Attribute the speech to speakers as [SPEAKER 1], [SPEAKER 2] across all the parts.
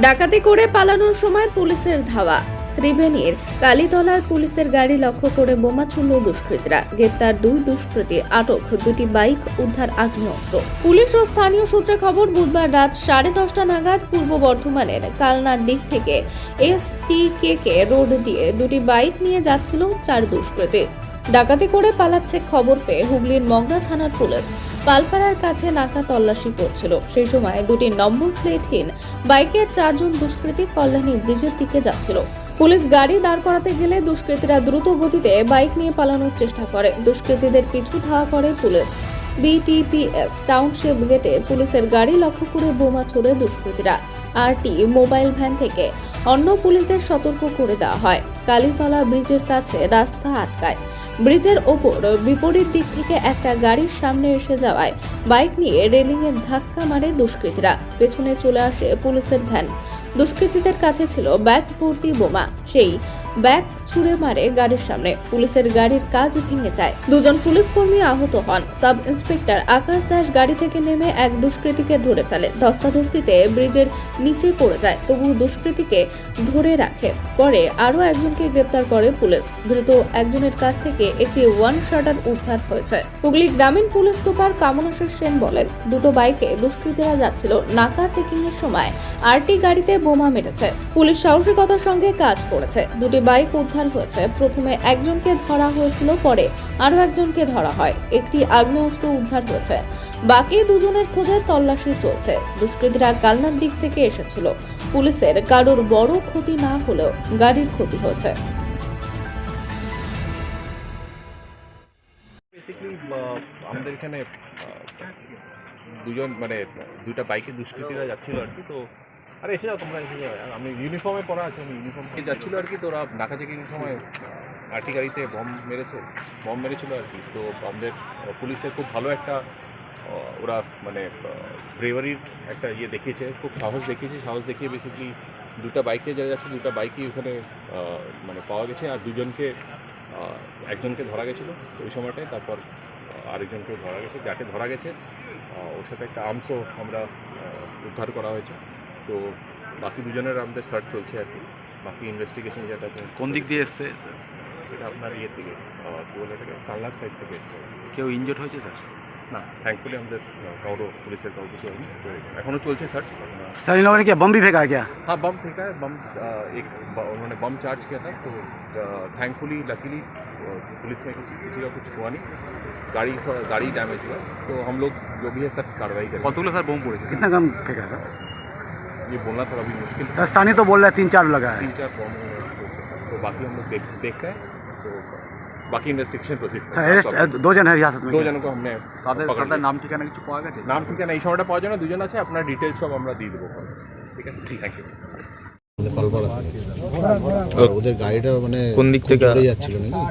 [SPEAKER 1] ডাকাতি করে পালানোর সময় পুলিশের ধাওয়া। ত্রিবেণীর কালীতলায় পুলিশের গাড়ি লক্ষ্য করে বোমা ছুড়ল দুষ্কৃতীরা। গ্রেপ্তার 2 দুষ্কৃতী, আটক 2টি বাইক, উদ্ধার আগ্নেয়াস্ত্র। পুলিশ ও স্থানীয় সূত্রে খবর, বুধবার রাত 10:30 নাগাদ পূর্ব বর্ধমানের কালনার দিক থেকে STKK রোড দিয়ে 2টি বাইক নিয়ে যাচ্ছিল 4 দুষ্কৃতী। ডাকাতি করে পালাচ্ছে খবর পেয়ে হুগলির মগরা থানার পুলিশ পালপাড়ার কাছে নাকা তল্লাশি করছিল। সেই সময় 2টি নম্বর প্লেটহীন বাইকের 4 জন দুষ্কৃতী কল্যাণী ব্রিজের দিকে যাচ্ছিল। পুলিশ গাড়ি দাঁড় করাতে গেলে দুষ্কৃতীরা দ্রুত গতিতে বাইক নিয়ে পালানোর চেষ্টা করে। দুষ্কৃতীদের পিছু ধাওয়া করে পুলিশ। BTPS টাউনশিপ গেটে পুলিশের গাড়ি লক্ষ্য করে বোমা ছোড়ে দুষ্কৃতীরা। RT মোবাইল ভ্যান থেকে অন্য পুলিশদের সতর্ক করে দেওয়া হয়। কালীতলা ব্রিজের কাছে রাস্তা আটকায়। ব্রিজের ওপর বিপরীত দিক থেকে একটা গাড়ির সামনে এসে যাওয়ায় বাইক নিয়ে রেলিংয়ে ধাক্কা মারে দুষ্কৃতীরা। পেছনে চলে আসে পুলিশের ভ্যান। দুষ্কৃতীদের কাছে ছিল ব্যাগ ভর্তি বোমা। সেই ব্যাগ ছুড়ে মারে গাড়ির সামনে। পুলিশের গাড়ির কাজ ভেঙে যায়। 2 জন পুলিশ কর্মী আহত হন। সাব ইন্সপেক্টর আকাশ দাস গাড়ি থেকে নেমে এক দুষ্কৃতীকে ধরে ফেলে। ধস্তাধস্তিতে ব্রিজের নিচে পড়ে যায়, তবু দুষ্কৃতীকে ধরে রাখে। পরে আরও একজনকে গ্রেপ্তার করে পুলিশ। ধৃত একজনের কাছ থেকে একটি 1 শাটার উদ্ধার হয়েছে। হুগলি গ্রামীণ পুলিশ সুপার কামনাশর সেন বলেন, 2টো বাইকে দুষ্কৃতীরা যাচ্ছিল। নাকা চেকিং এর সময় RT গাড়িতে বোমা মেরেছে। পুলিশ সাহসিকতার সঙ্গে কাজ করেছে। 2টি বাইক উদ্ধার হয়েছে। প্রথমে একজনকে ধরা হয়েছিল, পরে আরো একজনকে ধরা হয়। একটি আগ্নেয়াস্ত্র উদ্ধার হয়েছে। বাকি 2 জনের খোঁজে তল্লাশি চলছে। দুষ্কৃতীরা কালনার দিক থেকে এসেছিল। পুলিশের কারোর বড় ক্ষতি না হলেও গাড়ির ক্ষতি হয়েছে।
[SPEAKER 2] বেসিক্যালি আমাদের এখানে দুজন মানে 2টা বাইকে দুষ্কৃতীরা যাচ্ছিল আর কি। তো আরে এসে যাও তোমরা, এসে যাও। আমি ইউনিফর্মে পরা আছে, আমি ইউনিফর্মে যাচ্ছিলো আর কি। তো ওরা নাকা চেকিংয়ের সময় RT গাড়িতে বম মেরেছিল আর কি। তো আমাদের পুলিশের খুব ভালো একটা ওরা মানে ব্রেভারির একটা ইয়ে দেখিয়েছে, খুব সাহস দেখিয়ে বেসিক্যালি 2টা বাইকে যারা যাচ্ছে 2টা বাইকই ওখানে মানে পাওয়া গেছে। আর একজনকে ধরা গেছিলো ওই সময়টায়। তারপর আরেকজনকেও ধরা গেছে। যাকে ধরা গেছে ওর সাথে একটা আর্মসও আমরা উদ্ধার করা হয়েছে। তো বাকি 2 জনের আমাদের সার্চ চলছে আর কি। বাকি ইনভেস্টিগেশন যেটা আছে।
[SPEAKER 3] কোন দিক দিয়ে এসছে?
[SPEAKER 2] এটা আপনার ইয়ে থেকে কী বলে এটাকে, কালনার সাইড থেকে এসছে।
[SPEAKER 3] কেউ ইনজোর্ড হয়েছে স্যার?
[SPEAKER 2] না, থ্যাঙ্কফুলি আমাদের পুলিশের কারো কিছু হয়নি। তো एखोनो चलছে सर्च।
[SPEAKER 3] सर इन लोगों ने क्या बम भी फेंका है क्या?
[SPEAKER 2] हाँ, बम फेंका है। उन्होंने बम चार्ज किया था। तो थैंकफुली लकीली पुलिस में किसी का कुछ हुआ नहीं। गाड़ी डैमेज हुआ। तो हम लोग जो भी है सख्त कार्रवाई करेंगे।
[SPEAKER 3] कतगुलो सर बम पड़े? कितना कम फेंका सर?
[SPEAKER 2] ये बोलना थोड़ा भी मुश्किल है।
[SPEAKER 3] सर स्थानीय तो बोल रहे हैं 3-4 लगा है।
[SPEAKER 2] 3-4 बम। तो बाकी हम लोग देख रहे हैं। तो बाकी इन्वेस्टिगेशन प्रोसीड।
[SPEAKER 3] सर अरेस्ट 2 जन है हिरासत में?
[SPEAKER 2] 2 जनों को हमने
[SPEAKER 3] তাদের নাম ঠিকানা কিছু পাওয়া গেছে?
[SPEAKER 2] নাম ঠিকানা এই সময়টা পাওয়া যায় না। 2 জন আছে, আপনার ডিটেলস সব আমরা দিয়ে দেবো। ঠিক আছে, থ্যাংক ইউ।
[SPEAKER 4] ওদের গাড়িটা মানে
[SPEAKER 5] কোন দিক থেকে
[SPEAKER 4] চলে যাচ্ছিল নাকি?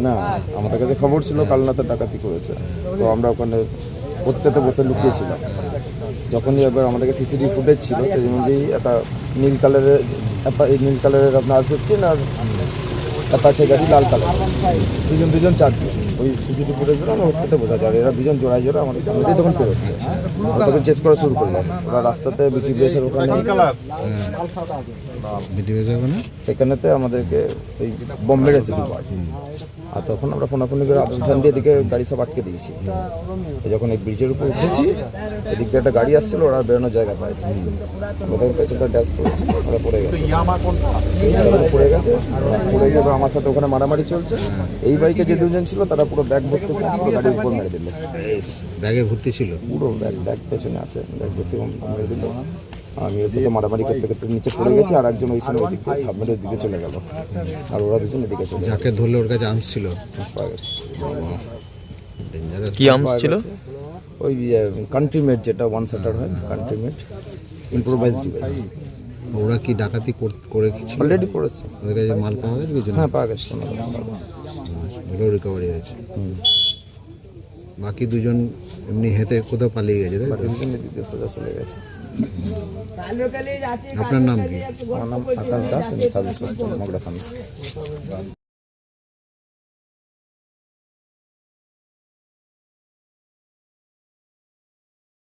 [SPEAKER 6] না, আমাদের কাছে খবর ছিল কালনাতে ডাকাতি করেছে। তো আমরা ওখানে প্রত্যেকটা বসে লুকিয়েছিলাম। যখনই একবার আমাদের কাছে CCTV ফুটেজ ছিল, সেই অনুযায়ী একটা নীল কালারের আপনার R15 আর অ্যাপাচে গাড়ি লাল কালার, দুজন চারজন। ওই CCTV ফুটেজগুলো আমরা ওর বসে আছে। আর এরা 2জন জোড়ায় আমাদের সামনে দিয়ে তখন বেরোচ্ছে। আমরা তখন চেস করা শুরু করলাম। ওরা রাস্তাতে BTPS-এর ওখানে সেখানেতে আমাদেরকে ওই বম মেরেছে 2বার। আর তখন আমরা ফোনাফোনি করে আদান দিয়ে এদিকে গাড়ি সব আটকে দিয়েছি। যখন এই ব্রিজের উপর উঠেছি, এদিক থেকে একটা গাড়ি আসছিল, ওরা বেরোনোর জায়গা পায়। ওদের পেছনটা ড্যাশ করেছে, ওরা পড়ে গেছে। পড়ে গিয়ে আমার সাথে ওখানে মারামারি চলছে। এই বাইকে যে 2 জন ছিল তারা পুরো ব্যাগ ভর্তি গাড়ির উপর মেরে দিল।
[SPEAKER 4] ব্যাগে ভর্তি ছিল
[SPEAKER 6] পুরো ব্যাগ পেছনে আছে, ব্যাগ ভর্তি মেরে দিল। আমি ওর সাথে মারামারি করতে নিচে পড়ে গেছি। আর একজন ওই সময় ওই দিক থেকে দিকে চলে গেল। আর ওরা 2জন এদিকে চলে গেল।
[SPEAKER 4] যাকে ধরলে ওর কাছে আর্মস ছিল?
[SPEAKER 6] পাওয়া গেছে।
[SPEAKER 5] কি আর্মস ছিল?
[SPEAKER 6] ওই কান্ট্রি মেড, যেটা 1 শাটার হয়, কান্ট্রি মেড ইম্প্রোভাইজড ডিভাইস।
[SPEAKER 4] ওরা কি ডাকাতি করেছিল?
[SPEAKER 6] অলরেডি করেছে।
[SPEAKER 4] ওদের কাছে মাল পাওয়া গেছে কিছু?
[SPEAKER 6] হ্যাঁ, পাওয়া গেছে।
[SPEAKER 4] ওগুলো রিকভারি হয়েছে। বাকি 2 জন এমনি হেঁটে কোথাও পালিয়ে গেছে?
[SPEAKER 6] বাকি 2 জন বিদেশ সোজা চলে গেছে।
[SPEAKER 4] আপনার নাম কি?
[SPEAKER 6] আমার নাম আকাশ দাস, সাব ইন্সপেক্টর মগরা থানা।